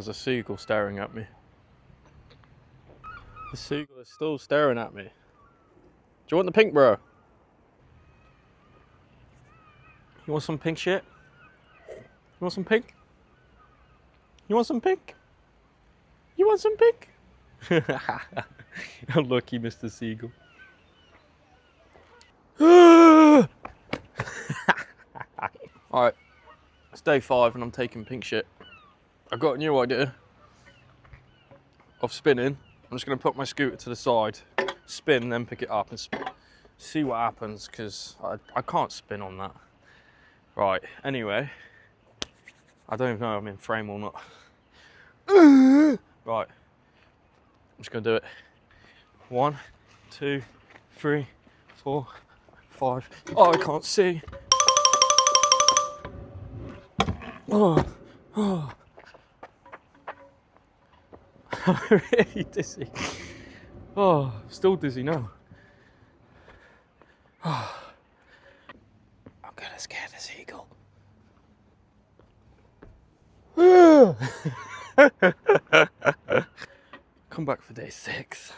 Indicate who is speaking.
Speaker 1: There's a seagull staring at me. The seagull is still staring at me. Do you want the pink, bro? You want some pink shit? You want some pink? You want some pink? You want some pink? Unlucky, Mr. Seagull. Alright, it's day 5 and I'm taking pink shit. I've got a new idea of spinning. I'm just going to put my scooter to the side, spin, then pick it up and see what happens, because I can't spin on that. Right, anyway, I don't even know if I'm in frame or not. Right, I'm just going to do it. 1, 2, 3, 4, 5. Oh, I can't see. Oh. I'm really dizzy. Oh, still dizzy now. I'm gonna scare the seagull. Come back for day 6.